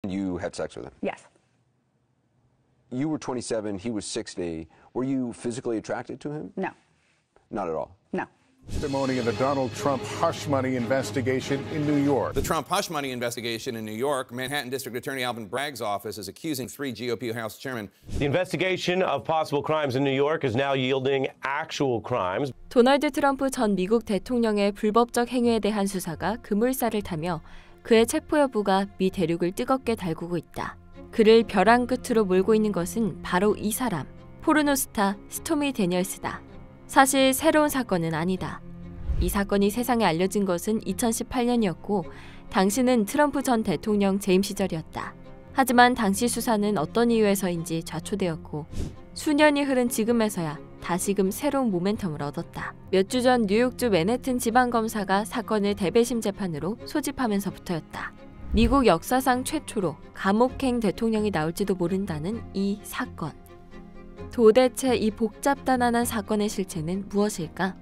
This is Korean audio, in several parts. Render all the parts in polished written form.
You had sex with him? Yes. You were 27, he was 60. Were you physically attracted to him? No. Not at all? No. Testimony in the Donald Trump hush money investigation in New York. The Trump hush money investigation in New York, Manhattan District Attorney Alvin Bragg's office is accusing 3 GOP House chairmen. The investigation of possible crimes in New York is now yielding actual crimes. 도널드 트럼프 전 미국 대통령의 불법적 행위에 대한 수사가 그물살을 타며 그의 체포 여부가 미 대륙을 뜨겁게 달구고 있다. 그를 벼랑 끝으로 몰고 있는 것은 바로 이 사람, 포르노 스타 스토미 데니얼스다. 사실 새로운 사건은 아니다. 이 사건이 세상에 알려진 것은 2018년이었고 당시는 트럼프 전 대통령 재임 시절이었다. 하지만 당시 수사는 어떤 이유에서인지 좌초되었고 수년이 흐른 지금에서야 다시금 새로운 모멘텀을 얻었다. 몇 주 전 뉴욕주 맨해튼 지방검사가 사건을 대배심 재판으로 소집하면서부터였다. 미국 역사상 최초로 감옥행 대통령이 나올지도 모른다는 이 사건. 도대체 이 복잡다난한 사건의 실체는 무엇일까?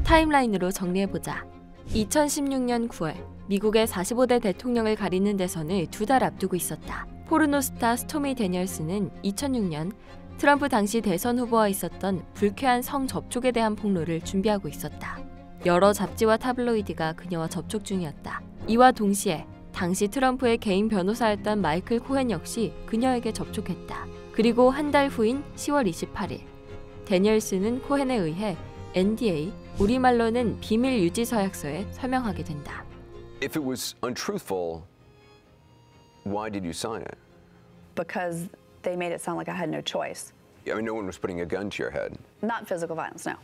타임라인으로 정리해보자. 2016년 9월 미국의 45대 대통령을 가리는 대선을 2달 앞두고 있었다. 포르노 스타 스토미 데니얼스는 2006년 트럼프 당시 대선 후보와 있었던 불쾌한 성 접촉에 대한 폭로를 준비하고 있었다. 여러 잡지와 타블로이드가 그녀와 접촉 중이었다. 이와 동시에 당시 트럼프의 개인 변호사였던 마이클 코헨 역시 그녀에게 접촉했다. 그리고 한 달 후인 10월 28일 데니얼스는 코헨에 의해 NDA, 우리말로는 비밀 유지 서약서에 서명하게 된다. If it was untruthful, why did you sign it? Because they made it sound like I had no choice. I mean, no one was putting a gun to your head. Not physical violence, no.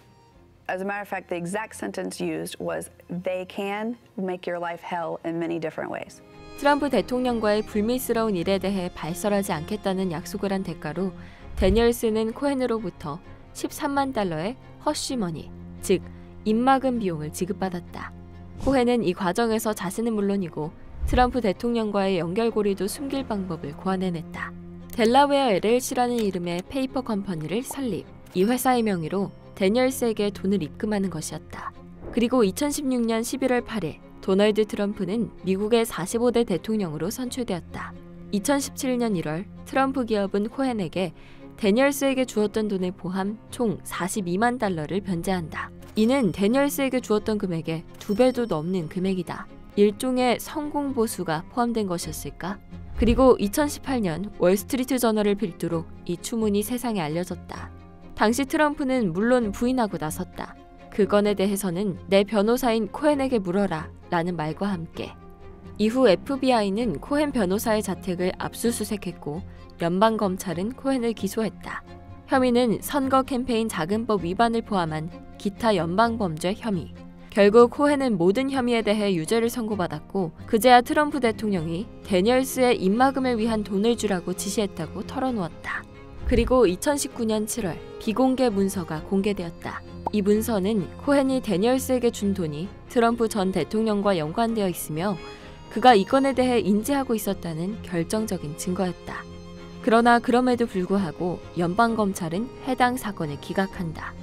As a matter of fact, the exact sentence used was, they can make your life hell in many different ways. 트럼프 대통령과의 불미스러운 일에 대해 발설하지 않겠다는 약속을 한 대가로 데니얼스는 코헨으로부터 13만 달러의 허쉬머니, 즉 입막음 비용을 지급받았다. 코헨은 이 과정에서 자신은 물론이고 트럼프 대통령과의 연결고리도 숨길 방법을 고안해냈다. 델라웨어 LLC라는 이름의 페이퍼 컴퍼니를 설립, 이 회사의 명의로 데니얼스에게 돈을 입금하는 것이었다. 그리고 2016년 11월 8일 도널드 트럼프는 미국의 45대 대통령으로 선출되었다. 2017년 1월 트럼프 기업은 코헨에게 데니얼스에게 주었던 돈을 포함 총 42만 달러를 변제한다. 이는 데니얼스에게 주었던 금액의 2배도 넘는 금액이다. 일종의 성공보수가 포함된 것이었을까? 그리고 2018년 월스트리트 저널을 필두로 이 추문이 세상에 알려졌다. 당시 트럼프는 물론 부인하고 나섰다. 그 건에 대해서는 내 변호사인 코헨에게 물어라 라는 말과 함께 이후 FBI는 코헨 변호사의 자택을 압수수색했고 연방검찰은 코헨을 기소했다. 혐의는 선거 캠페인 자금법 위반을 포함한 기타 연방범죄 혐의. 결국 코헨은 모든 혐의에 대해 유죄를 선고받았고 그제야 트럼프 대통령이 데니얼스의 입막음을 위한 돈을 주라고 지시했다고 털어놓았다. 그리고 2019년 7월 비공개 문서가 공개되었다. 이 문서는 코헨이 데니얼스에게 준 돈이 트럼프 전 대통령과 연관되어 있으며 그가 이 건에 대해 인지하고 있었다는 결정적인 증거였다. 그러나 그럼에도 불구하고 연방검찰은 해당 사건을 기각한다.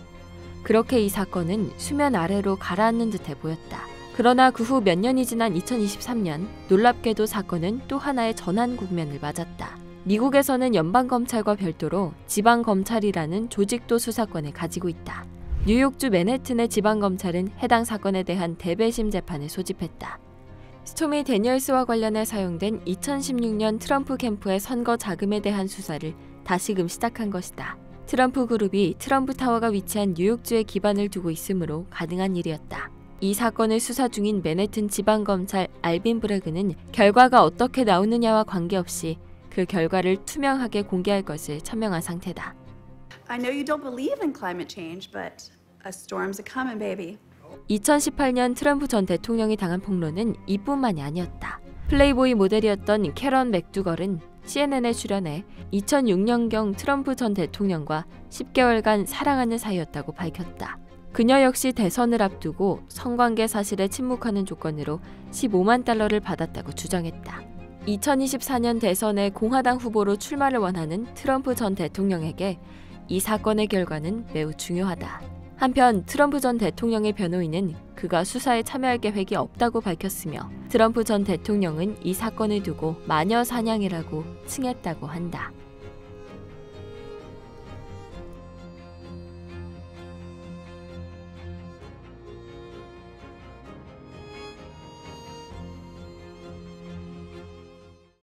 그렇게 이 사건은 수면 아래로 가라앉는 듯해 보였다. 그러나 그 후 몇 년이 지난 2023년 놀랍게도 사건은 또 하나의 전환 국면을 맞았다. 미국에서는 연방검찰과 별도로 지방검찰이라는 조직도 수사권을 가지고 있다. 뉴욕주 맨해튼의 지방검찰은 해당 사건에 대한 대배심 재판을 소집했다. 스토미 데니얼스와 관련해 사용된 2016년 트럼프 캠프의 선거 자금에 대한 수사를 다시금 시작한 것이다. 트럼프 그룹이 트럼프 타워가 위치한 뉴욕주에 기반을 두고 있으므로 가능한 일이었다. 이 사건을 수사 중인 맨해튼 지방검찰 알빈 브래그는 결과가 어떻게 나오느냐와 관계없이 그 결과를 투명하게 공개할 것을 천명한 상태다. I know you don't believe in climate change, but a storm's a coming, baby. 2018년 트럼프 전 대통령이 당한 폭로는 이뿐만이 아니었다. 플레이보이 모델이었던 캐런 맥두걸은 CNN에 출연해 2006년경 트럼프 전 대통령과 10개월간 사랑하는 사이였다고 밝혔다. 그녀 역시 대선을 앞두고 성관계 사실에 침묵하는 조건으로 15만 달러를 받았다고 주장했다. 2024년 대선에 공화당 후보로 출마를 원하는 트럼프 전 대통령에게 이 사건의 결과는 매우 중요하다. 한편 트럼프 전 대통령의 변호인은 그가 수사에 참여할 계획이 없다고 밝혔으며 트럼프 전 대통령은 이 사건을 두고 마녀 사냥이라고 칭했다고 한다.